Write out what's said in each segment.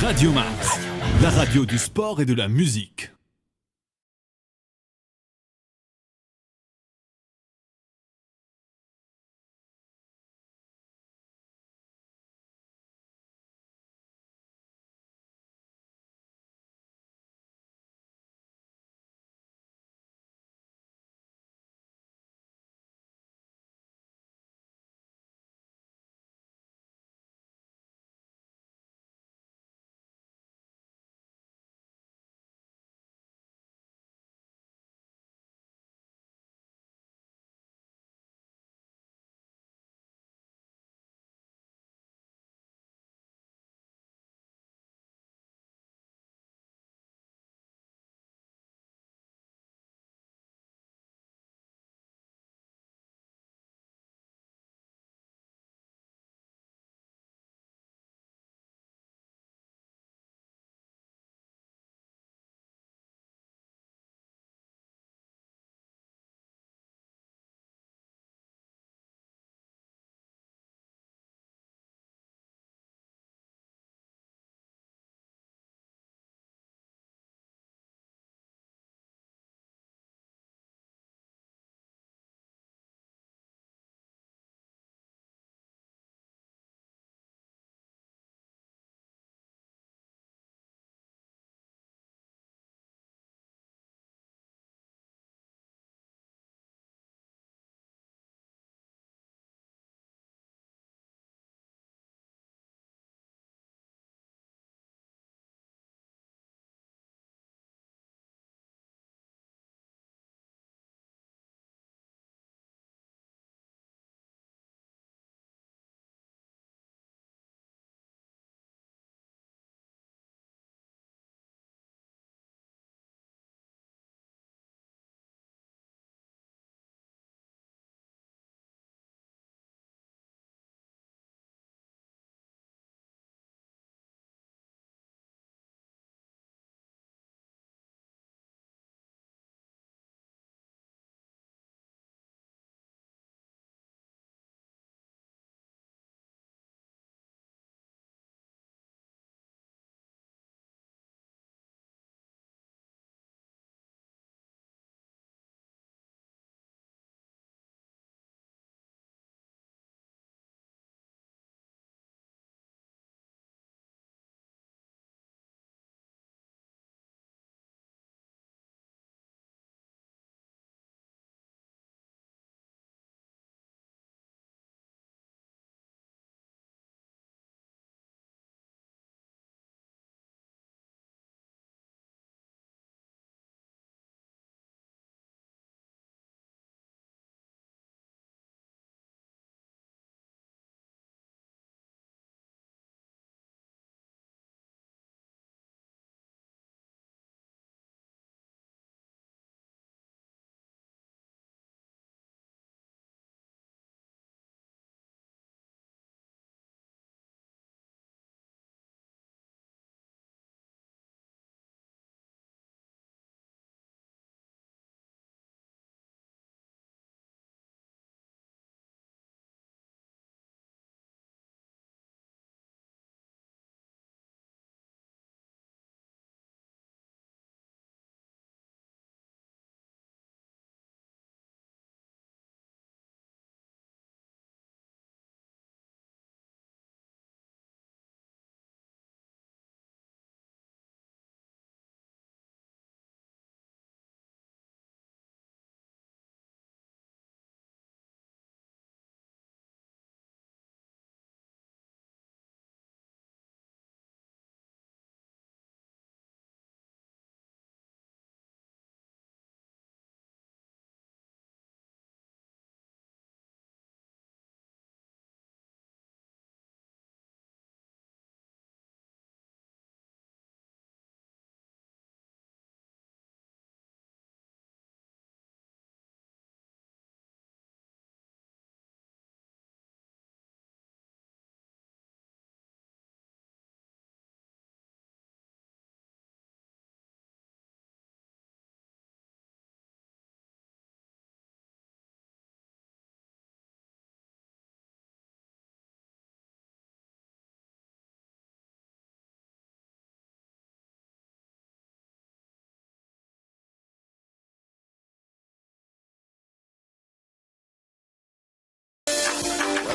Radio Max, la radio du sport et de la musique.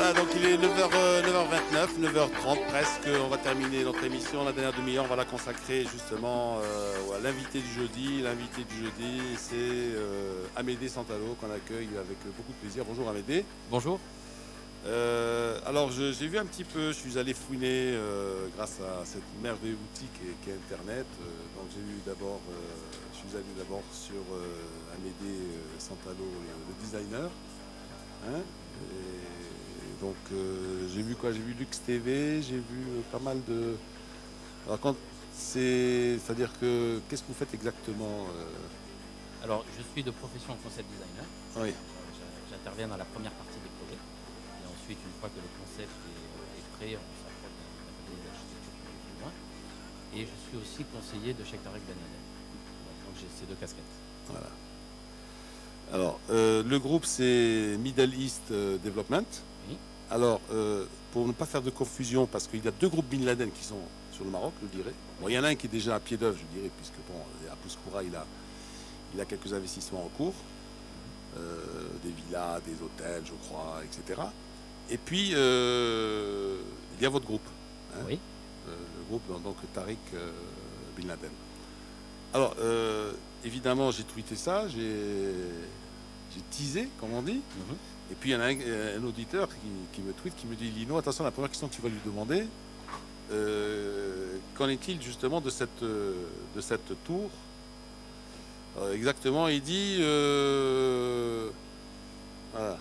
Voilà, donc il est 9h29, 9h30 presque. On va terminer notre émission. La dernière demi-heure, on va la consacrer justement à l'invité du jeudi. L'invité du jeudi, c'est Amédée Santalo qu'on accueille avec beaucoup de plaisir. Bonjour Amédée. Bonjour. Alors j'ai vu un petit peu, je suis allé fouiner grâce à cette merveilleuse boutique qui est Internet. Donc j'ai vu d'abord, je suis allé d'abord sur Amédée Santalo, le designer. Hein, et donc j'ai vu quoi? J'ai vu Lux TV, j'ai vu pas mal de. Alors c'est-à-dire que qu'est-ce que vous faites exactement Alors, je suis de profession concept designer. Oui. J'interviens dans la première partie des projets. Et ensuite, une fois que le concept est prêt, on s'approche d'un atelier d'architecture qui va aller plus loin. Et je suis aussi conseiller de Cheikh Tarek Ben Laden. Donc, j'ai ces deux casquettes. Voilà. Alors, le groupe, c'est Middle East Development. Oui. Alors, pour ne pas faire de confusion, parce qu'il y a deux groupes Bin Laden qui sont sur le Maroc, je dirais. Bon, il y en a un qui est déjà à pied d'œuvre, je dirais, puisque bon, à Pouskoura, il a quelques investissements en cours, des villas, des hôtels, je crois, etc. Et puis, il y a votre groupe. Hein, Oui. le groupe, donc Tariq Bin Laden. Alors, évidemment, j'ai tweeté ça, j'ai teasé, comme on dit. Et puis, il y en a un auditeur qui me tweet, qui me dit, Lino, attention, la première question que tu vas lui demander, qu'en est-il justement de cette tour? Exactement, il dit... voilà.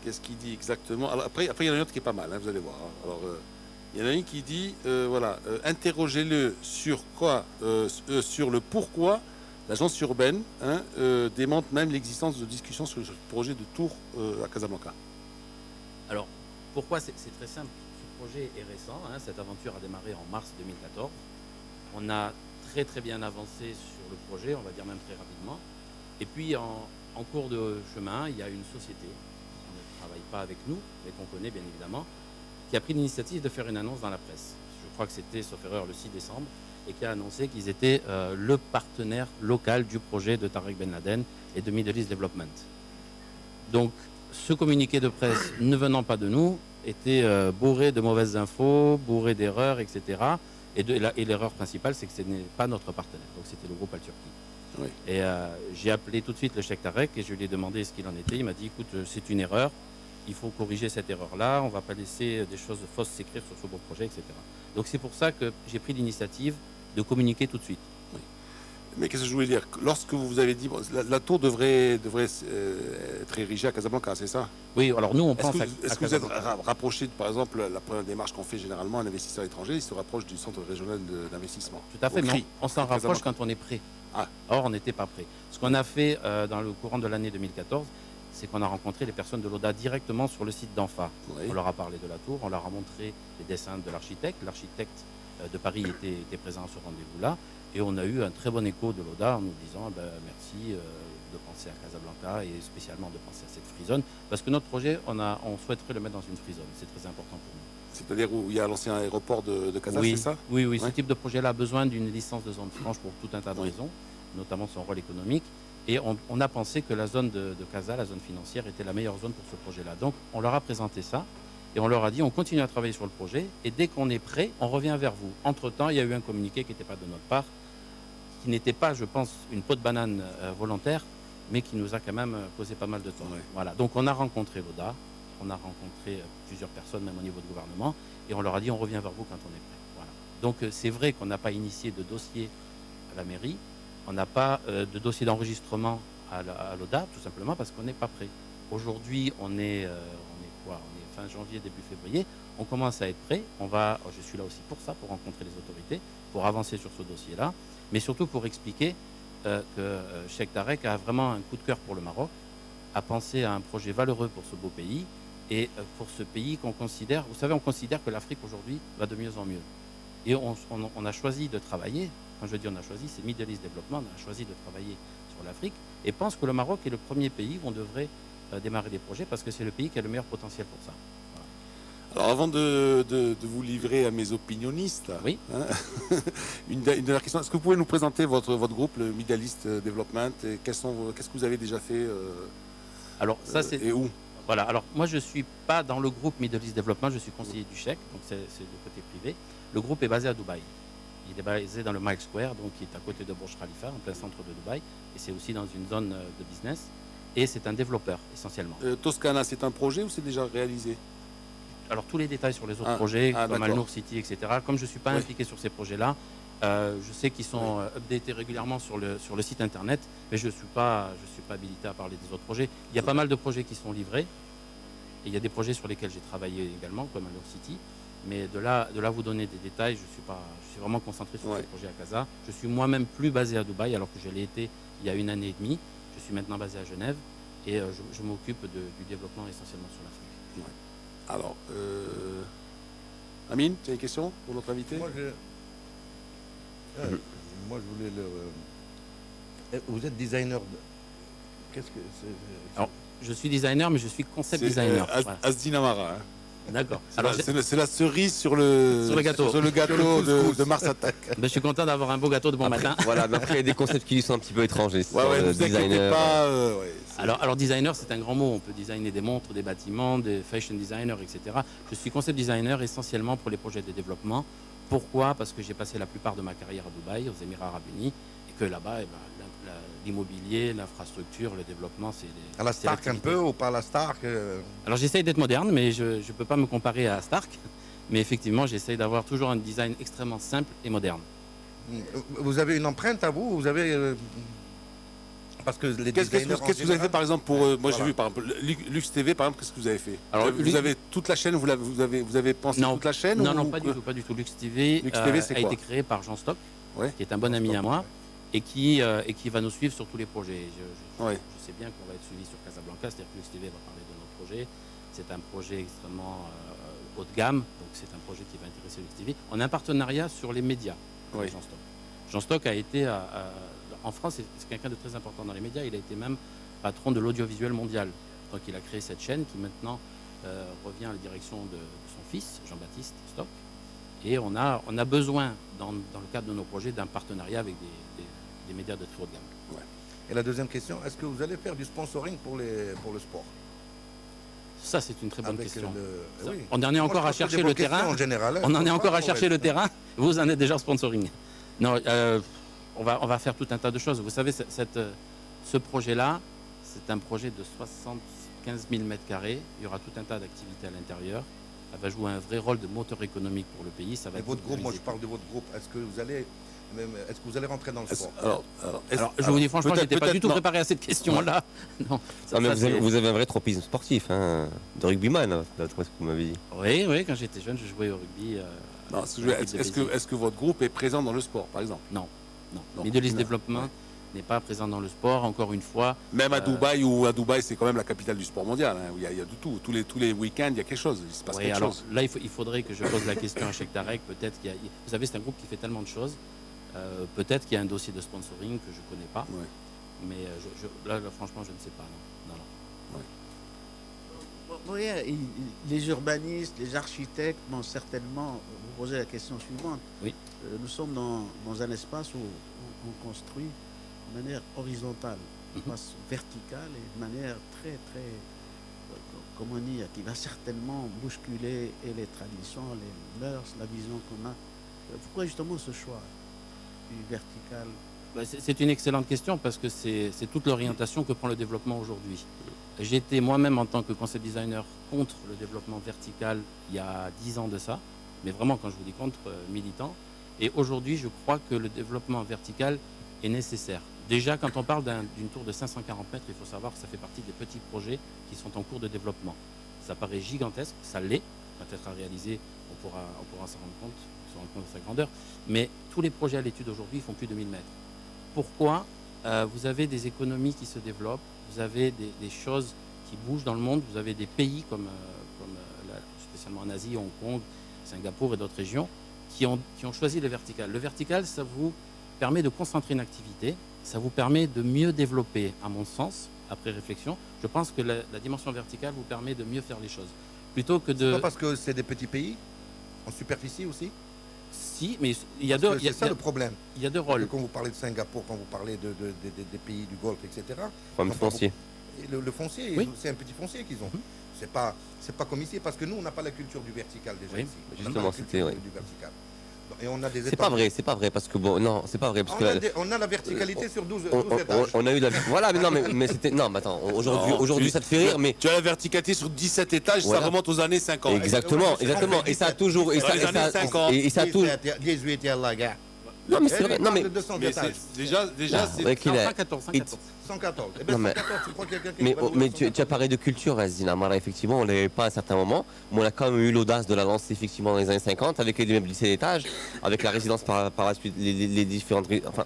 Qu'est-ce qu'il dit exactement? Alors, après, il y en a une autre qui est pas mal, hein, vous allez voir. Hein. Alors, il y en a une qui dit, voilà, interrogez-le sur quoi, sur le pourquoi l'agence urbaine démontre même l'existence de discussions sur le projet de tour à Casablanca. Alors, pourquoi? C'est très simple. Ce projet est récent. Hein, cette aventure a démarré en mars 2014. On a très bien avancé sur le projet, on va dire même très rapidement. Et puis, en cours de chemin, il y a une société qui ne travaille pas avec nous, mais qu'on connaît bien évidemment, qui a pris l'initiative de faire une annonce dans la presse. Je crois que c'était, sauf erreur, le 6 décembre, et qui a annoncé qu'ils étaient le partenaire local du projet de Tariq Ben Laden et de Middle East Development. Donc, ce communiqué de presse, ne venant pas de nous, était bourré de mauvaises infos, bourré d'erreurs, etc. Et l'erreur principale, c'est que ce n'est pas notre partenaire. Donc, c'était le groupe Al-Turki. Oui. Et j'ai appelé tout de suite le Cheikh Tarek et je lui ai demandé ce qu'il en était. Il m'a dit, écoute, c'est une erreur. Il faut corriger cette erreur-là, on ne va pas laisser des choses fausses s'écrire sur ce beau projet, etc. Donc c'est pour ça que j'ai pris l'initiative de communiquer tout de suite. Oui. Mais qu'est-ce que je voulais dire? Lorsque vous avez dit, bon, la tour devrait être érigée à Casablanca, c'est ça? Oui, alors nous on pense Est-ce que vous êtes rapproché, par exemple, la première démarche qu'on fait généralement, un investisseur étranger, il se rapproche du centre régional d'investissement? Tout à fait, mais on s'en rapproche quand on est prêt. Ah. Or, on n'était pas prêt. Ce qu'on a fait dans le courant de l'année 2014, c'est qu'on a rencontré les personnes de l'ODA directement sur le site d'Enfa. Oui. On leur a parlé de la tour, on leur a montré les dessins de l'architecte. L'architecte de Paris était présent à ce rendez-vous-là. Et on a eu un très bon écho de l'ODA en nous disant merci de penser à Casablanca et spécialement de penser à cette free zone. Parce que notre projet, on souhaiterait le mettre dans une free zone. C'est très important pour nous. C'est-à-dire où il y a l'ancien aéroport de Casa, oui, c'est ça? Oui, oui. Ce type de projet-là a besoin d'une licence de zone franche pour tout un tas de raisons, notamment son rôle économique. Et on a pensé que la zone de Casa, la zone financière, était la meilleure zone pour ce projet-là. Donc, on leur a présenté ça et on leur a dit on continue à travailler sur le projet et dès qu'on est prêt, on revient vers vous. Entre-temps, il y a eu un communiqué qui n'était pas de notre part, qui n'était pas, je pense, une peau de banane volontaire, mais qui nous a quand même causé pas mal de temps. Oui. Voilà. Donc, on a rencontré l'ODA, on a rencontré plusieurs personnes, même au niveau du gouvernement, et on leur a dit on revient vers vous quand on est prêt. Voilà. Donc, c'est vrai qu'on n'a pas initié de dossier à la mairie. On n'a pas de dossier d'enregistrement à l'ODA, tout simplement parce qu'on n'est pas prêt. Aujourd'hui, on est quoi? On est fin janvier, début février. On commence à être prêt. Je suis là aussi pour ça, pour rencontrer les autorités, pour avancer sur ce dossier-là, mais surtout pour expliquer que Cheikh Tarek a vraiment un coup de cœur pour le Maroc, a pensé à un projet valeureux pour ce beau pays et pour ce pays qu'on considère, vous savez, on considère que l'Afrique aujourd'hui va de mieux en mieux. Et on a choisi de travailler. Quand je dis on a choisi, c'est Middle East Development, on a choisi de travailler sur l'Afrique et pense que le Maroc est le premier pays où on devrait démarrer des projets parce que c'est le pays qui a le meilleur potentiel pour ça. Voilà. Alors avant de vous livrer à mes opinionnistes, oui. Hein, une dernière question, est-ce que vous pouvez nous présenter votre groupe, le Middle East Development, et qu'est-ce que vous avez déjà fait Alors ça c'est... et où? Voilà, alors moi je ne suis pas dans le groupe Middle East Development, je suis conseiller du Cheikh, donc c'est du côté privé. Le groupe est basé à Dubaï. Il est basé dans le Mile Square, donc qui est à côté de Burj Khalifa, en plein centre de Dubaï. Et c'est aussi dans une zone de business. Et c'est un développeur, essentiellement. Toscana, c'est un projet ou c'est déjà réalisé? Alors tous les détails sur les autres projets, comme d'accord. Al Nour City, etc., comme je ne suis pas impliqué sur ces projets-là, je sais qu'ils sont updatés régulièrement sur le site internet, mais je ne suis pas habilité à parler des autres projets. Il y a pas mal de projets qui sont livrés, et il y a des projets sur lesquels j'ai travaillé également, comme Al Nour City, mais de là vous donner des détails, je suis vraiment concentré sur ces projets à Casa. Je suis moi-même plus basé à Dubaï, alors que je l'ai été il y a 1 année et demie. Je suis maintenant basé à Genève, et je m'occupe du développement essentiellement sur l'Afrique. Ouais. Alors, Amine, tu as une question pour notre invité? Moi, je voulais vous êtes designer. Qu'est-ce que c'est? Alors, je suis designer, mais je suis concept designer. Voilà. Asdin Amara. Hein. D'accord. C'est la cerise sur le gâteau, de Mars Attack. Ben, je suis content d'avoir un beau gâteau de bon matin. Voilà, mais après il y a des concepts qui lui sont un petit peu étrangers. Ne vous inquiétez pas. Alors designer, c'est un grand mot. On peut designer des montres, des bâtiments, des fashion designers, etc. Je suis concept designer essentiellement pour les projets de développement. Pourquoi? Parce que j'ai passé la plupart de ma carrière à Dubaï, aux Émirats Arabes Unis, et que là-bas, l'immobilier, l'infrastructure, le développement, c'est à la Stark un peu ou pas à la Stark Alors j'essaye d'être moderne, mais je ne peux pas me comparer à Stark. Mais effectivement, j'essaye d'avoir toujours un design extrêmement simple et moderne. Vous avez une empreinte à vous? Vous avez parce que les designers. Qu'est-ce que vous avez fait par exemple pour moi j'ai vu par exemple Lux TV par exemple, qu'est-ce que vous avez fait? Alors vous avez toute la chaîne, vous avez pensé toute la chaîne? Non, pas du tout. Lux TV, a été créé par Jean Stock, qui est un bon ami à moi. Et qui va nous suivre sur tous les projets. Je sais bien qu'on va être suivi sur Casablanca, c'est-à-dire que LuxTV va parler de notre projet. C'est un projet extrêmement haut de gamme, donc c'est un projet qui va intéresser LuxTV. On a un partenariat sur les médias avec Jean Stock. Jean Stock a été, en France, c'est quelqu'un de très important dans les médias, il a été même patron de l'audiovisuel mondial. Donc il a créé cette chaîne qui maintenant revient à la direction de son fils, Jean-Baptiste Stock. Et on a besoin, dans le cadre de nos projets, d'un partenariat avec des médias de très haut de gamme. Et la deuxième question, est-ce que vous allez faire du sponsoring pour le sport? Ça, c'est une très bonne question. Oui. On en est encore à chercher le terrain. En général, on en est encore à chercher le terrain. Vous en êtes déjà sponsoring. Non, on va faire tout un tas de choses. Vous savez, ce projet-là, c'est un projet de 75 000 m². Il y aura tout un tas d'activités à l'intérieur. Ça va jouer un vrai rôle de moteur économique pour le pays. Ça va votre groupe, moi je parle de votre groupe. Est-ce que vous allez rentrer dans le sport? Alors, je vous dis franchement, je n'étais pas du tout préparé à cette question-là. Non, vous avez un vrai tropisme sportif, hein, de rugbyman, d'après ce que vous m'avez dit. Oui, quand j'étais jeune, je jouais au rugby. Est-ce que votre groupe est présent dans le sport, par exemple? Non. Middle East Development n'est pas présent dans le sport, encore une fois. Même à Dubaï, c'est quand même la capitale du sport mondial. Hein, où il y a de tout. Tous les week-ends, il y a quelque chose. Il se passe quelque chose. Là, il faudrait que je pose la question à Cheikh Tarek. Peut-être vous savez, c'est un groupe qui fait tellement de choses. Peut-être qu'il y a un dossier de sponsoring que je ne connais pas. Mais là, franchement, je ne sais pas. Non. Les urbanistes, les architectes vont certainement vous poser la question suivante. Oui. Nous sommes dans un espace où on construit de manière horizontale, pas verticale et de manière très, très, comment dire, qui va certainement bousculer et les traditions, les mœurs, la vision qu'on a. Pourquoi justement ce choix du vertical? C'est une excellente question parce que c'est toute l'orientation que prend le développement aujourd'hui. J'étais moi-même en tant que concept designer contre le développement vertical il y a 10 ans de ça, mais vraiment quand je vous dis contre, militant. Et aujourd'hui, je crois que le développement vertical est nécessaire. Déjà, quand on parle d'une tour de 540 mètres, il faut savoir que ça fait partie des petits projets qui sont en cours de développement. Ça paraît gigantesque, ça l'est. Peut-être à réaliser, on pourra s'en rendre compte de sa grandeur. Mais tous les projets à l'étude aujourd'hui font plus de 1000 mètres. Pourquoi? Vous avez des économies qui se développent, vous avez des choses qui bougent dans le monde, vous avez des pays comme spécialement en Asie, Hong Kong, Singapour et d'autres régions qui ont choisi le vertical. Le vertical, ça vous permet de concentrer une activité, ça vous permet de mieux développer, à mon sens, après réflexion. Je pense que la dimension verticale vous permet de mieux faire les choses. Plutôt que de... C'est pas parce que c'est des petits pays, en superficie aussi? Si, mais il y a deux... C'est ça le problème. Il y a deux rôles. Quand vous parlez de Singapour, quand vous parlez des pays du Golfe, etc. Problème foncier. Et le foncier, Oui. c'est un petit foncier qu'ils ont. C'est pas comme ici, parce que nous, on n'a pas la culture du vertical déjà Oui, ici. On n'a justement, pas la c'était, culture oui. du vertical. Et on a des C'est pas étages. vrai, parce que bon, non, c'est pas vrai parce que On a la verticalité sur 12 on, étages. on a eu la, voilà, mais non, mais c'était, non, mais attends, aujourd'hui ça te fait rire, mais Tu as la verticalité sur 17 étages, Voilà. ça remonte aux années 50. exactement, c'est exactement, vrai. et ça a toujours, et Dans ça, les et années ça, 50. et ça a toujours, 18 yalla, gars. non mais c'est vrai, non mais, 200 Mais étages. déjà Ah, c'est... ouais, qu'il est- 114, 114. 114. Eh Non, ben mais- 114, tu crois qu'il y a quelqu'un qui mais, va louer mais tu 114? as parlé de culture, Zina Mara, effectivement, on l'avait pas à un certain moment, mais on a quand même eu l'audace de la lancer effectivement dans les années 50 avec les immeubles 17 étages, avec la résidence par la suite, les différentes, enfin,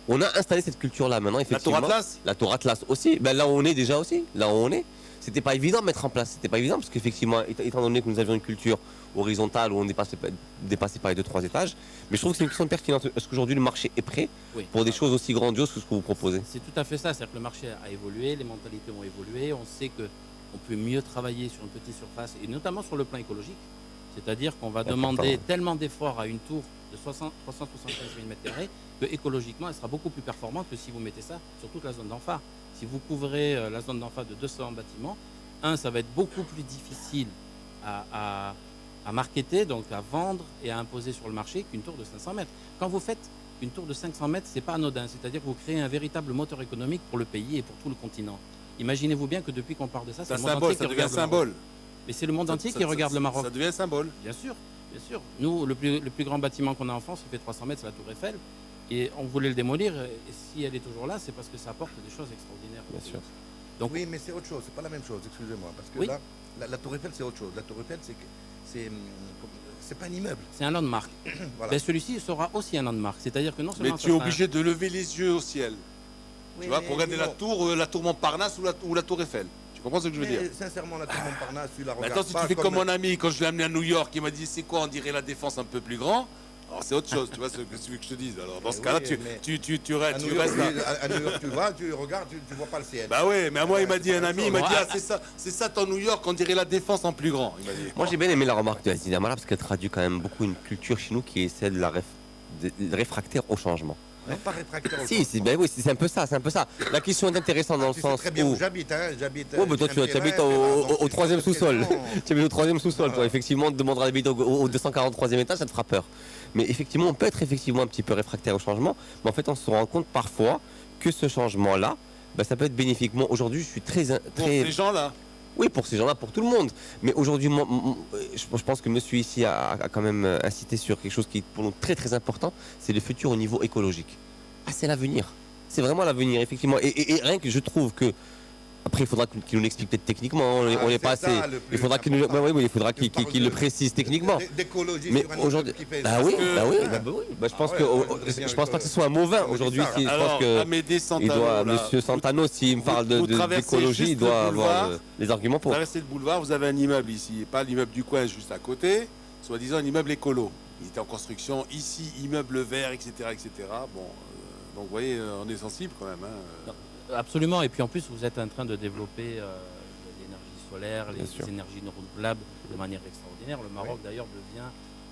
on a installé cette culture-là maintenant, La Tour effectivement. Atlas. La Tour Atlas aussi, ben là où on est déjà aussi, là où on est. C'était pas évident de mettre en place, c'était pas évident parce qu'effectivement, étant donné que nous avions une culture horizontale où on dépassait par les 2-3 étages, mais je trouve que c'est une question pertinente. Est-ce qu'aujourd'hui le marché est prêt Oui. pour des choses aussi grandioses que ce que vous proposez? C'est tout à fait ça, c'est-à-dire que le marché a évolué, les mentalités ont évolué, on sait qu'on peut mieux travailler sur une petite surface, et notamment sur le plan écologique. C'est-à-dire qu'on va Important. demander tellement d'efforts à une tour de 375 000 m2 que écologiquement, elle sera beaucoup plus performante que si vous mettez ça sur toute la zone d'enfa. Si vous couvrez la zone d'enfa de 200 bâtiments, ça va être beaucoup plus difficile à marketer, donc à vendre et à imposer sur le marché qu'une tour de 500 mètres. Quand vous faites une tour de 500 mètres, c'est pas anodin, c'est-à-dire que vous créez un véritable moteur économique pour le pays et pour tout le continent. Imaginez-vous bien que depuis qu'on parle de ça, C'est c'est un le monde symbole, entier ça qui devient un regarde le Maroc. symbole. Mais c'est le monde entier qui regarde le Maroc. Ça devient un symbole. Bien sûr, bien sûr. Nous, le plus grand bâtiment qu'on a en France, il fait 300 mètres, c'est la Tour Eiffel. Et on voulait le démolir. Et si elle est toujours là, c'est parce que ça apporte des choses extraordinaires. Bien sûr. Donc, Oui, mais c'est autre chose, c'est pas la même chose, excusez-moi. Parce que Oui. là, la Tour Eiffel, c'est autre chose. La Tour Eiffel, c'est pas un immeuble. c'est un landmark. Voilà. Ben, celui-ci sera aussi un landmark. C'est-à-dire que non Mais seulement tu ça es sera obligé de lever les yeux au ciel. Oui, Tu vois, mais pour regarder non. la tour Montparnasse ou la tour Eiffel. Tu comprends ce que je veux Mais dire? sincèrement, la Tour Montparnasse, tu la regardes Maintenant, si pas tu fais comme comme mon ami, quand je l'ai amené à New York, il m'a dit c'est quoi, on dirait la Défense un peu plus grand. Alors c'est autre chose, tu vois ce que tu veux que je te dise. Alors dans ce Oui, cas-là, mais tu à restes New York, là. à New York, tu vas, tu regardes, tu vois pas le ciel. Bah ouais, mais à moi il m'a dit c'est un pas ami, la il m'a même dit chose. ah c'est ça ton New York, on dirait la Défense en plus grand. Il m'a dit. Moi j'ai bien aimé la remarque de Zina Mara parce qu'elle traduit quand même beaucoup une culture chez nous qui est celle de la réfractaire au changement. Non, pas rétracteur. Si, ben oui, c'est un peu ça, La question est intéressante dans le Tu sais sens très bien où... où j'habite, hein. J'habite. Oh, bah toi, tu habites au troisième sous-sol. Tu habites au troisième sous-sol, toi. Voilà. Effectivement, on te demandera d'habiter au 243e étage, ça te fera peur. Mais effectivement, on peut être effectivement un petit peu réfractaire au changement, mais en fait, on se rend compte parfois que ce changement-là, bah, ça peut être bénéfique. Moi, aujourd'hui, je suis Pour très... ces gens-là. Oui, pour ces gens-là, pour tout le monde. Mais aujourd'hui, je pense que monsieur ici a quand même incité sur quelque chose qui est pour nous très très important, c'est le futur au niveau écologique. Ah, c'est l'avenir. C'est vraiment l'avenir, effectivement. Et rien que je trouve que... Après, il faudra qu'il nous l'explique peut-être techniquement. On n'est pas assez... Il faudra qu'il nous... ouais, oui, il faudra qu'il le précise techniquement. D'écologie Mais sur un aujourd'hui, immeuble qui fait bah oui, ça. bah oui, que- bah oui. Bah, je pense Ah que ouais, je pense pas que ce soit un mot vain Ah, mais aujourd'hui. c'est ça. Je Alors, pense que Amédée il Santano, doit, là, Monsieur Santano, s'il me parle vous traversez d'écologie, il juste doit le boulevard. avoir les arguments pour. traversez le boulevard, vous avez un immeuble ici, pas l'immeuble du coin juste à côté, soi-disant un immeuble écolo. Il était en construction ici, immeuble vert, etc. etc. Bon, donc vous voyez, on est sensible quand même. Hein. absolument. Et puis en plus, vous êtes en train de développer l'énergie solaire, Bien sûr. les énergies renouvelables de manière extraordinaire. Le Maroc, d'ailleurs, devient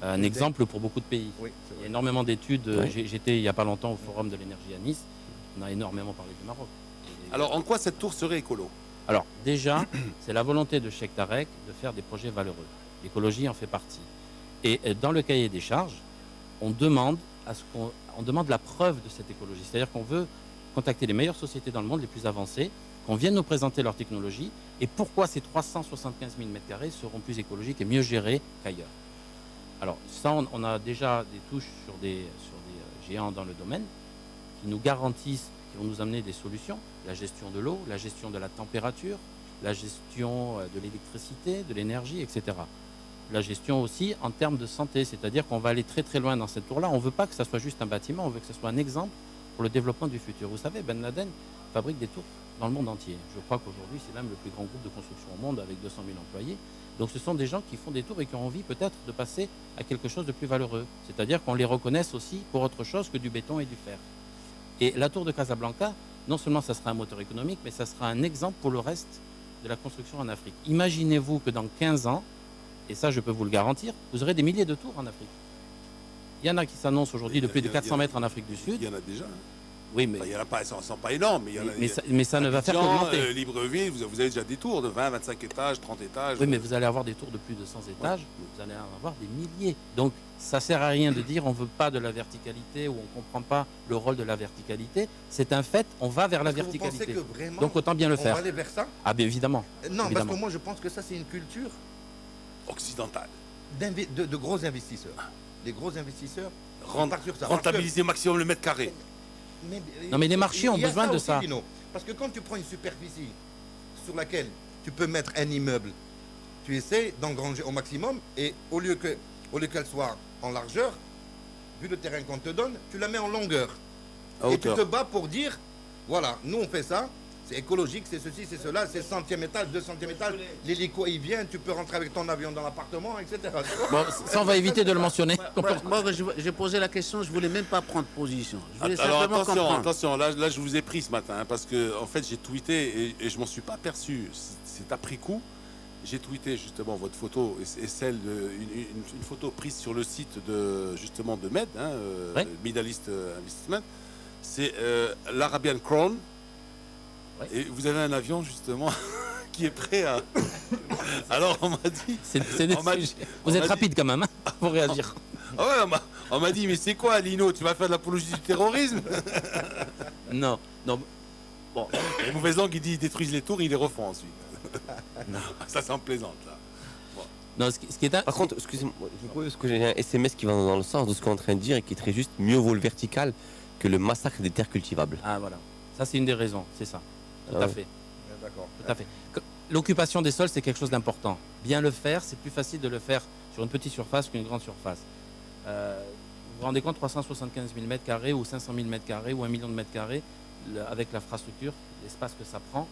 un Modèle. exemple pour beaucoup de pays. Oui, Il c'est y a vrai. énormément d'études. Ouais. J'étais il n'y a pas longtemps au Forum de l'énergie à Nice. On a énormément parlé du Maroc. Et- Alors en quoi cette tour serait écolo? Alors, déjà, c'est la volonté de Cheikh Tarek de faire des projets valeureux. L'écologie en fait partie. Et dans le cahier des charges, on demande on demande la preuve de cette écologie. C'est-à-dire qu'on veut contacter les meilleures sociétés dans le monde, les plus avancées, qu'on vienne nous présenter leur technologie et pourquoi ces 375 000 m2 seront plus écologiques et mieux gérés qu'ailleurs. Alors, ça, on a déjà des touches sur des géants dans le domaine qui nous garantissent, qui vont nous amener des solutions, la gestion de l'eau, la gestion de la température, la gestion de l'électricité, de l'énergie, etc. La gestion aussi en termes de santé, c'est-à-dire qu'on va aller très très loin dans cette tour-là. On ne veut pas que ça soit juste un bâtiment, on veut que ce soit un exemple pour le développement du futur. Vous savez, Ben Laden fabrique des tours dans le monde entier. Je crois qu'aujourd'hui, c'est même le plus grand groupe de construction au monde avec 200 000 employés. Donc ce sont des gens qui font des tours et qui ont envie peut-être de passer à quelque chose de plus valeureux. C'est-à-dire qu'on les reconnaisse aussi pour autre chose que du béton et du fer. Et la tour de Casablanca, non seulement ça sera un moteur économique, mais ça sera un exemple pour le reste de la construction en Afrique. Imaginez-vous que dans 15 ans, et ça je peux vous le garantir, vous aurez des milliers de tours en Afrique. Il y en a qui s'annoncent aujourd'hui de plus de 400 mètres en Afrique du Sud. Il y en a déjà. Hein. Oui, mais, Enfin, il y en a pas, elles sont pas énormes, mais il y en a. mais ça ne va faire Abidjan, qu'augmenter. Libreville, vous avez déjà des tours de 20, 25 étages, 30 étages. Oui, mais vous allez avoir des tours de plus de 100 étages, vous allez en avoir des milliers. Donc, ça sert à rien de dire on veut pas de la verticalité ou on comprend pas le rôle de la verticalité. C'est un fait, on va vers la Est-ce que vous verticalité. pensez que vraiment Donc, autant bien le on faire. va aller vers ça? Ah, bien évidemment. Non, parce Évidemment. que moi je pense que ça c'est une culture Occidentale. de gros investisseurs. Les gros investisseurs Rent- partent sur ça. Rentabiliser au maximum le mètre carré. Non, mais les marchés ont il y a besoin de aussi, ça. Lino. Parce que quand tu prends une superficie sur laquelle tu peux mettre un immeuble, tu essaies d'engranger au maximum et au lieu qu'elle soit en largeur, vu le terrain qu'on te donne, tu la mets en longueur. À Et tu hauteur. te bats pour dire, voilà, nous on fait ça, c'est écologique, c'est ceci, c'est cela, c'est 100e étage, 200e étage, l'hélico il vient, tu peux rentrer avec ton avion dans l'appartement, etc. Bon, ça, on va éviter de le mentionner. Moi, j'ai posé la question, je voulais même pas prendre position. Je voulais Alors simplement comprendre. attention, là je vous ai pris ce matin, hein, parce que en fait j'ai tweeté et je m'en suis pas aperçu. C'est après coup. J'ai tweeté justement votre photo et celle une photo prise sur le site de justement de Med, hein, Ouais. Middle East Investment. C'est l'Arabian Crown. Ouais. Et vous avez un avion justement qui est prêt à. Alors on m'a dit. C'est des On m'a- sujets. on Vous êtes m'a rapide quand même hein, pour réagir. Ah ouais, on m'a dit mais c'est quoi Lino, tu vas faire de l'apologie du terrorisme? Non, non. Bon, Les mauvaises langues, ils disent ils détruisent les tours, ils les refont ensuite. Non. Ça c'est en plaisante là. non, ce qui est Par contre, excusez-moi, parce que j'ai un SMS qui va dans le sens de ce qu'on est en train de dire et qui est très juste. Mieux vaut le vertical que le massacre des terres cultivables. Ah voilà, ça c'est une des raisons, c'est ça. Tout Ah à ouais. fait, D'accord. tout à fait. L'occupation des sols, c'est quelque chose d'important. Bien le faire, c'est plus facile de le faire sur une petite surface qu'une grande surface. Vous vous rendez compte, 375 000 m² ou 500 000 m² ou 1 million de mètres carrés, avec l'infrastructure, l'espace que ça prend,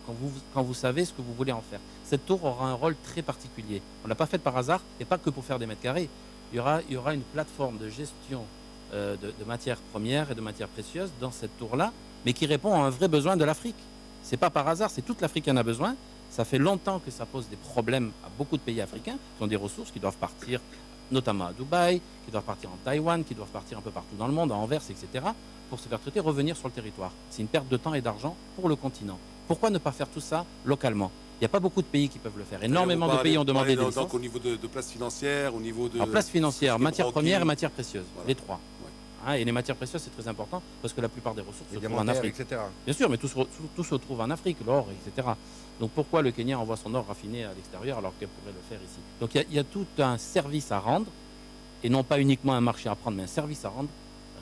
quand vous savez ce que vous voulez en faire. Cette tour aura un rôle très particulier. On ne l'a pas faite par hasard, et pas que pour faire des mètres carrés. Il y aura une plateforme de gestion de matières premières et de matières précieuses dans cette tour-là, mais qui répond à un vrai besoin de l'Afrique. C'est pas par hasard, c'est toute l'Afrique qui en a besoin. Ça fait longtemps que ça pose des problèmes à beaucoup de pays africains qui ont des ressources qui doivent partir, notamment à Dubaï, qui doivent partir en Taïwan, qui doivent partir un peu partout dans le monde, à Anvers, etc., pour se faire traiter, revenir sur le territoire. C'est une perte de temps et d'argent pour le continent. Pourquoi ne pas faire tout ça localement? Il n'y a pas beaucoup de pays qui peuvent le faire. Énormément de pays ont demandé des licences. Donc au niveau de place financière, au niveau de. En place financière, matières premières et matières précieuses, Voilà. les trois. Hein, et les matières précieuses, c'est très important parce que la plupart des ressources Les se trouvent en diamantaires, Afrique. etc. Bien sûr, mais tout se trouve en Afrique, l'or, etc. Donc pourquoi le Kenya envoie son or raffiné à l'extérieur alors qu'elle pourrait le faire ici? Donc il y a tout un service à rendre, et non pas uniquement un marché à prendre, mais un service à rendre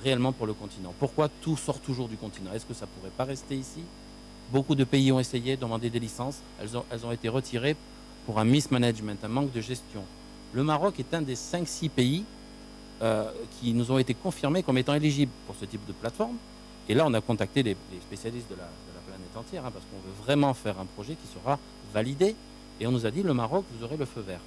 réellement pour le continent. Pourquoi tout sort toujours du continent? Est-ce que ça ne pourrait pas rester ici? Beaucoup de pays ont essayé de demander des licences, elles ont été retirées pour un mismanagement, un manque de gestion. Le Maroc est un des 5-6 pays qui nous ont été confirmés comme étant éligibles pour ce type de plateforme. Et là, on a contacté les spécialistes de la planète entière, hein, parce qu'on veut vraiment faire un projet qui sera validé. Et on nous a dit, le Maroc, vous aurez le feu vert.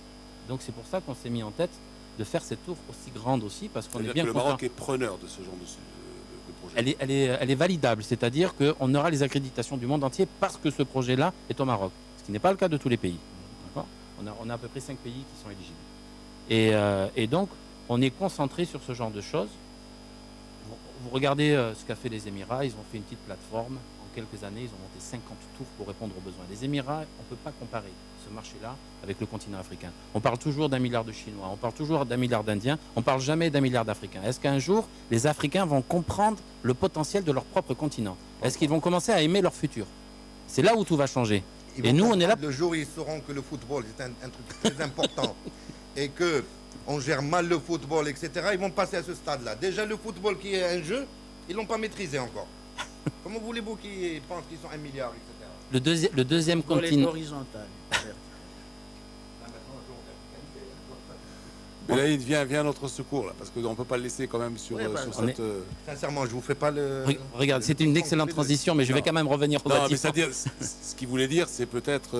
Donc c'est pour ça qu'on s'est mis en tête de faire cette tour aussi grande aussi, parce qu'on est C'est-à-dire bien que le content. Maroc est preneur de ce genre de projet. Elle est validable, c'est-à-dire qu'on aura les accréditations du monde entier parce que ce projet-là est au Maroc. Ce qui n'est pas le cas de tous les pays. D'accord ? On a à peu près 5 pays qui sont éligibles. Et donc, on est concentré sur ce genre de choses. Vous regardez ce qu'a fait les Émirats, ils ont fait une petite plateforme. En quelques années, ils ont monté 50 tours pour répondre aux besoins. Les Émirats, on ne peut pas comparer ce marché-là avec le continent africain. On parle toujours d'1 milliard de Chinois, on parle toujours d'1 milliard d'Indiens, on ne parle jamais d'1 milliard d'Africains. Est-ce qu'un jour, les Africains vont comprendre le potentiel de leur propre continent? Est-ce qu'ils vont commencer à aimer leur futur? C'est là où tout va changer. Ils Et vont nous, on est là. comprendre le jour où ils sauront que le football est un truc très important et que on gère mal le football, etc., ils vont passer à ce stade-là. Déjà, le football qui est un jeu, ils ne l'ont pas maîtrisé encore. Comment voulez-vous qu'ils pensent qu'ils sont 1 milliard, etc. Le deuxième Pour les continent. horizontales. Mais là, il vient à notre secours, là, parce qu'on ne peut pas le laisser quand même sur, Ouais, bah, sur on cette. Sincèrement, je vous fais pas le... Regarde, c'était une excellente transition, mais je vais Non. quand même revenir au Non, mais bâtiment. c'est-à-dire, ce qu'il voulait dire, c'est peut-être,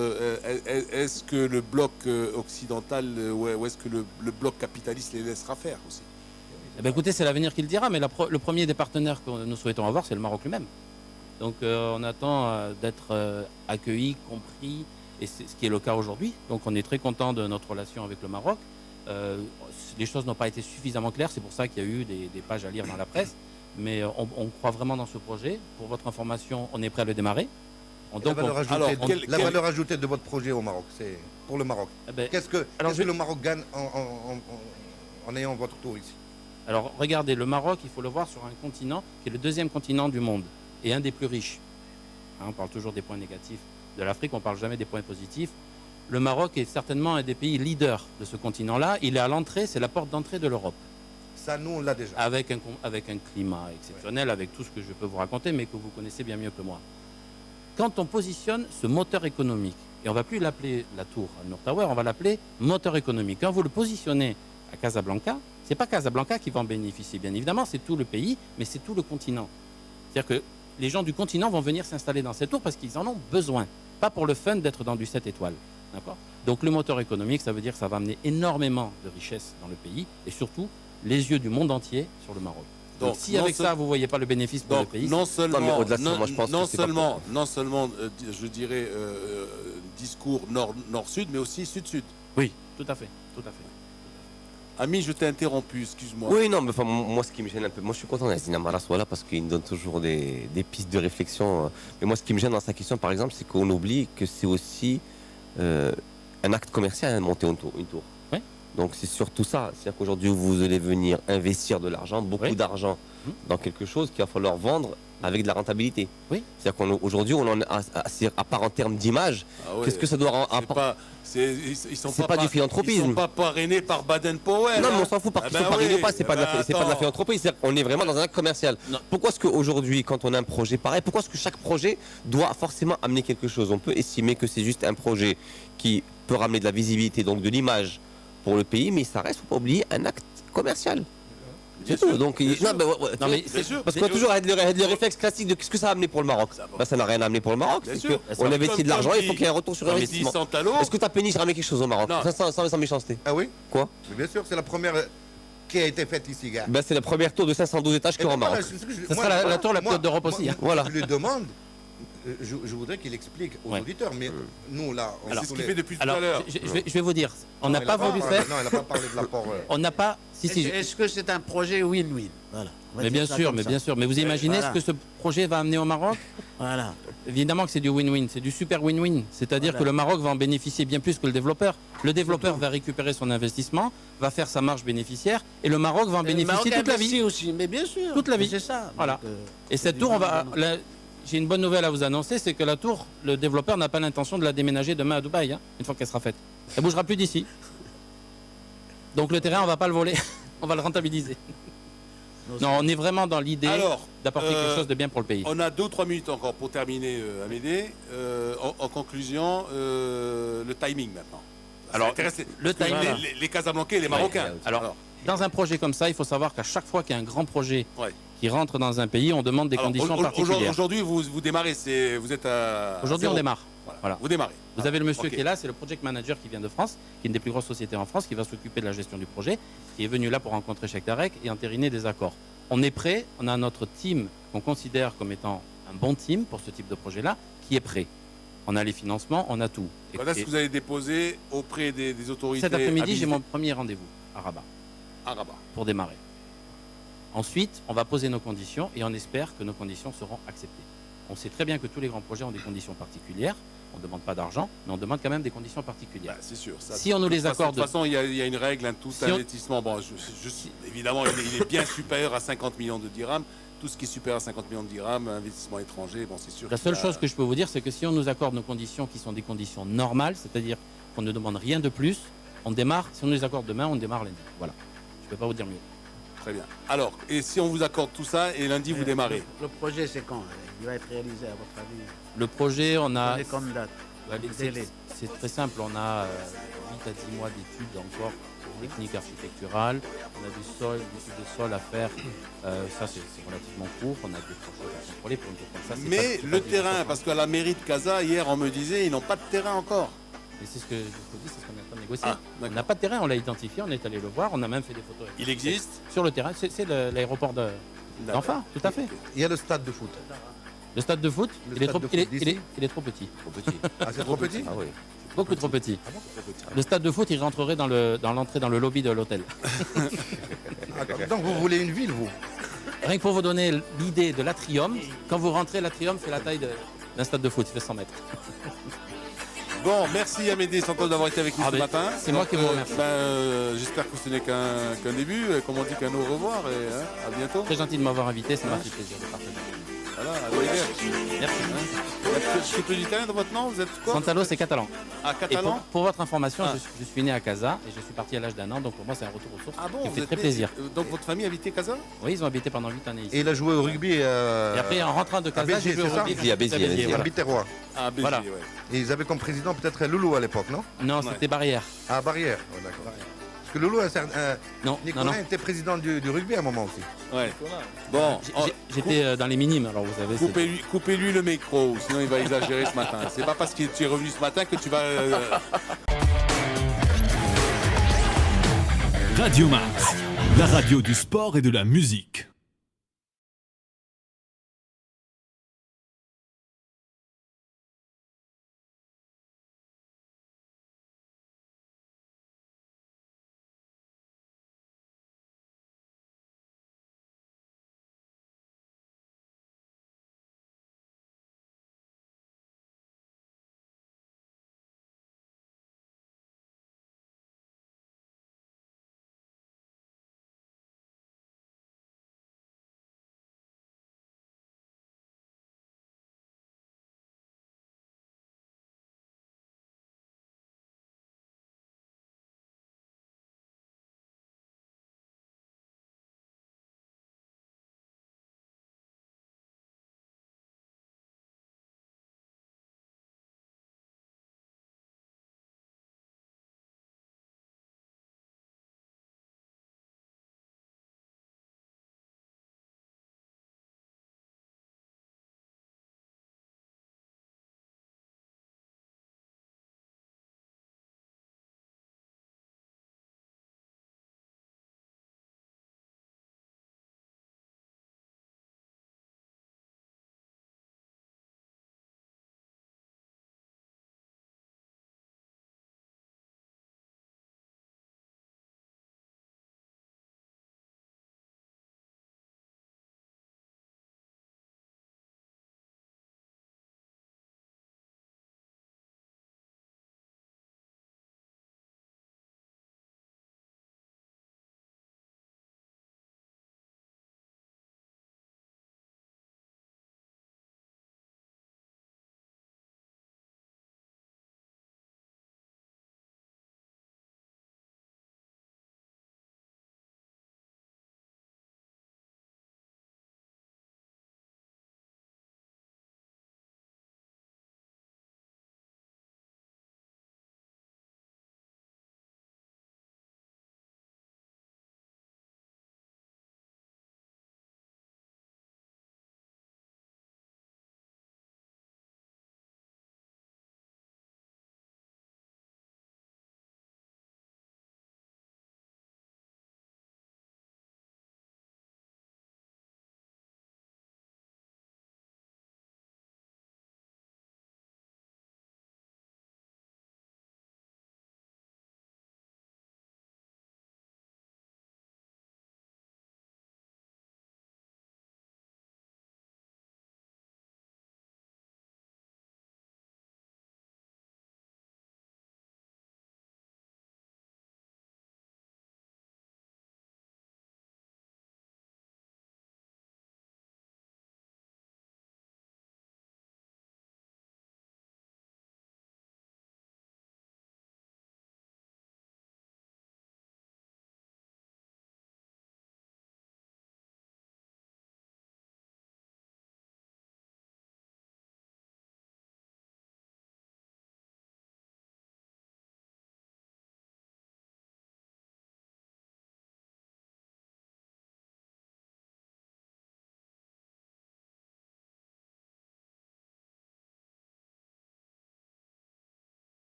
est-ce que le bloc occidental ou est-ce que le bloc capitaliste les laissera faire aussi? Eh ben, écoutez, c'est l'avenir qui le dira, mais le premier des partenaires que nous souhaitons avoir, c'est le Maroc lui-même. Donc on attend d'être accueillis, compris, et c'est ce qui est le cas aujourd'hui. Donc on est très content de notre relation avec le Maroc. Les choses n'ont pas été suffisamment claires, c'est pour ça qu'il y a eu des pages à lire dans la presse. mais on croit vraiment dans ce projet. Pour votre information, on est prêt à le démarrer. La valeur ajoutée, alors, la valeur ajoutée de votre projet au Maroc, c'est pour le Maroc. Qu'est-ce que le Maroc gagne en ayant votre tour ici? Alors regardez, le Maroc, il faut le voir sur un continent qui est le deuxième continent du monde et un des plus riches. Hein, on parle toujours des points négatifs de l'Afrique, on ne parle jamais des points positifs. Le Maroc est certainement un des pays leaders de ce continent-là. Il est à l'entrée, c'est la porte d'entrée de l'Europe. Ça, nous, on l'a déjà. Avec un climat exceptionnel, avec tout ce que je peux vous raconter, mais que vous connaissez bien mieux que moi. Quand on positionne ce moteur économique, et on ne va plus l'appeler la tour Al-Noor Tower, on va l'appeler moteur économique. Quand vous le positionnez à Casablanca, ce n'est pas Casablanca qui va en bénéficier, bien évidemment, c'est tout le pays, mais c'est tout le continent. C'est-à-dire que les gens du continent vont venir s'installer dans cette tour parce qu'ils en ont besoin, pas pour le fun d'être dans du 7 étoiles. D'accord ? Donc le moteur économique, ça veut dire que ça va amener énormément de richesses dans le pays, et surtout les yeux du monde entier sur le Maroc. Donc si avec ça, vous ne voyez pas le bénéfice pour le pays... Non seulement, non, mais au-delà de ça, moi, je pense non seulement je dirais, discours nord-sud, mais aussi sud-sud. Oui, tout à fait, tout à fait. Ami, je t'ai interrompu, excuse-moi. Oui, non, mais enfin, moi, ce qui me gêne un peu, moi, je suis content d'Assina Mara soit là parce qu'il me donne toujours des pistes de réflexion. Mais moi, ce qui me gêne dans sa question, par exemple, c'est qu'on oublie que c'est aussi un acte commercial de monter une tour. Oui. Donc, c'est surtout ça. C'est-à-dire qu'aujourd'hui, vous allez venir investir de l'argent, beaucoup d'argent, dans quelque chose qu'il va falloir vendre avec de la rentabilité. Oui. C'est-à-dire qu'aujourd'hui, on en à part en termes d'image, qu'est-ce que ça doit apporter? C'est pas du philanthropisme. Ils sont pas parrainés par Baden-Powell. Non, mais on s'en fout parce qu'ils sont parrainés ou pas. C'est pas de la philanthropie. On est vraiment dans un acte commercial. Non. Pourquoi est-ce qu'aujourd'hui, quand on a un projet pareil, pourquoi est-ce que chaque projet doit forcément amener quelque chose? On peut estimer que c'est juste un projet qui peut ramener de la visibilité, donc de l'image pour le pays, mais ça reste, faut pas oublier, un acte commercial. C'est tout. Donc, non, mais parce qu'on a toujours le réflexe classique de qu'est-ce que ça a amené pour le Maroc. Ça n'a rien amené pour le Maroc. On investit de l'argent, il faut qu'il y ait un retour sur investissement. Est-ce que ta péniche ramène quelque chose au Maroc? Sans méchanceté. Ah oui? Quoi? Mais bien sûr, c'est la première qui a été faite ici, gars. C'est la première tour de 512 étages qui est au Maroc. Ça sera la tour la plus haute d'Europe aussi. Voilà. Je lui demande, je voudrais qu'il explique aux auditeurs, mais nous là, c'est ce qu'il fait depuis tout à l'heure. Je vais vous dire, on n'a pas voulu faire. Non, il n'a pas parlé de l'apport. On n'a pas. Est-ce que c'est un projet win-win? Voilà. Mais bien sûr, mais vous imaginez ce que ce projet va amener au Maroc? Voilà. Évidemment que c'est du win-win, c'est du super win-win. C'est-à-dire que le Maroc va en bénéficier bien plus que le développeur. Le développeur va récupérer son investissement, va faire sa marge bénéficiaire, et le Maroc va en bénéficier toute la vie. Aussi, mais bien sûr. Toute la vie. C'est ça. Voilà. Donc, et cette tour, j'ai une bonne nouvelle à vous annoncer, c'est que la tour, le développeur n'a pas l'intention de la déménager demain à Dubaï, hein, une fois qu'elle sera faite. Elle bougera plus d'ici. Donc le terrain, on va pas le voler, on va le rentabiliser. Non, on est vraiment dans l'idée d'apporter quelque chose de bien pour le pays. On a 2 ou 3 minutes encore pour terminer, Amédée. En conclusion, le timing maintenant. Alors, le timing, les Casablancais et les Marocains. Alors, dans un projet comme ça, il faut savoir qu'à chaque fois qu'il y a un grand projet qui rentre dans un pays, on demande des conditions particulières. Aujourd'hui, vous démarrez, vous êtes à... Aujourd'hui, on démarre. Voilà. Vous démarrez. Vous avez le monsieur qui est là, c'est le project manager qui vient de France, qui est une des plus grosses sociétés en France, qui va s'occuper de la gestion du projet, qui est venu là pour rencontrer Cheikh Tarek et entériner des accords. On est prêt, on a notre team qu'on considère comme étant un bon team pour ce type de projet-là, qui est prêt. On a les financements, on a tout. Quand est-ce que vous allez déposer auprès des autorités? Cet après-midi, j'ai mon premier rendez-vous à Rabat. À Rabat. Pour démarrer. Ensuite, on va poser nos conditions et on espère que nos conditions seront acceptées. On sait très bien que tous les grands projets ont des conditions particulières. On ne demande pas d'argent, mais on demande quand même des conditions particulières. C'est sûr. Ça, si on nous les accorde... De toute façon, il y a une règle, tout investissement. Bon, évidemment, il est bien supérieur à 50 millions de dirhams. Tout ce qui est supérieur à 50 millions de dirhams, investissement étranger, bon, c'est sûr. La seule chose que je peux vous dire, c'est que si on nous accorde nos conditions qui sont des conditions normales, c'est-à-dire qu'on ne demande rien de plus, on démarre. Si on nous les accorde demain, on démarre lundi. Voilà. Je ne peux pas vous dire mieux. Très bien. Alors, et si on vous accorde tout ça et lundi vous démarrez? Le projet, c'est quand? Il va être réalisé à votre avis? Le projet, on a... Comme date? C'est très simple. On a 8 à 10 mois d'études encore techniques architecturales. On a des sols, des études de sol à faire. Ça, c'est relativement court. On a des choses à contrôler pour une tour comme ça. Mais le terrain, parce qu'à la mairie de Casa, hier, on me disait, ils n'ont pas de terrain encore. Et c'est ce que je vous dis, c'est ce qu'on est en train de négocier. On n'a pas de terrain, on l'a identifié, on est allé le voir, on a même fait des photos. Il existe? Sur le terrain, c'est l'aéroport d'Enfar, tout à fait. Il y a le stade de foot. Le stade de foot, il est trop petit. Ah, c'est trop petit? Ah oui. Beaucoup trop petit. Le stade de foot, il rentrerait dans l'entrée, dans le lobby de l'hôtel. Donc vous voulez une ville, vous? Rien que pour vous donner l'idée de l'Atrium, quand vous rentrez, l'Atrium, c'est la taille d'un stade de foot, il fait 100 mètres. Bon, merci Amédée Santos d'avoir été avec nous Ah ce ben, matin. c'est moi qui vous remercie. J'espère que ce n'est qu'un début, comme on dit qu'un au revoir, et à bientôt. Très gentil de m'avoir invité, ça m'a fait plaisir de partager. Voilà, à Boïguer. Merci. Il y a un petit peu d'italien dans votre nom, vous êtes quoi? Santalo, c'est catalan. Ah, Et catalan. pour votre information, Ah. je suis né à Casa et je suis parti à l'âge d'1 an, donc pour moi c'est un retour aux sources Ah bon, qui vous fait êtes très né- plaisir. Donc votre famille habitait Casa? Oui, ils ont habité pendant 8 années ici. Et il a joué au rugby. Et après, en rentrant de Casa, Béziers, j'ai joué c'est au ça rugby À Béziers, Béziers, Il voilà. habitait Roi. Ah, Béziers, Voilà. ouais. Et ils avaient comme président peut-être Loulou à l'époque, non? Non, Ouais. c'était Barrière. Ah, Barrière. Oh, d'accord. Parce que Loulou, Non, Nicolas non, non. était président du rugby à un moment aussi. Ouais. Bon, J'étais dans les minimes, alors vous savez. c'est- coupez-lui le micro, sinon il va exagérer ce matin. C'est pas parce que tu es revenu ce matin que tu vas... Radio Max, la radio du sport et de la musique.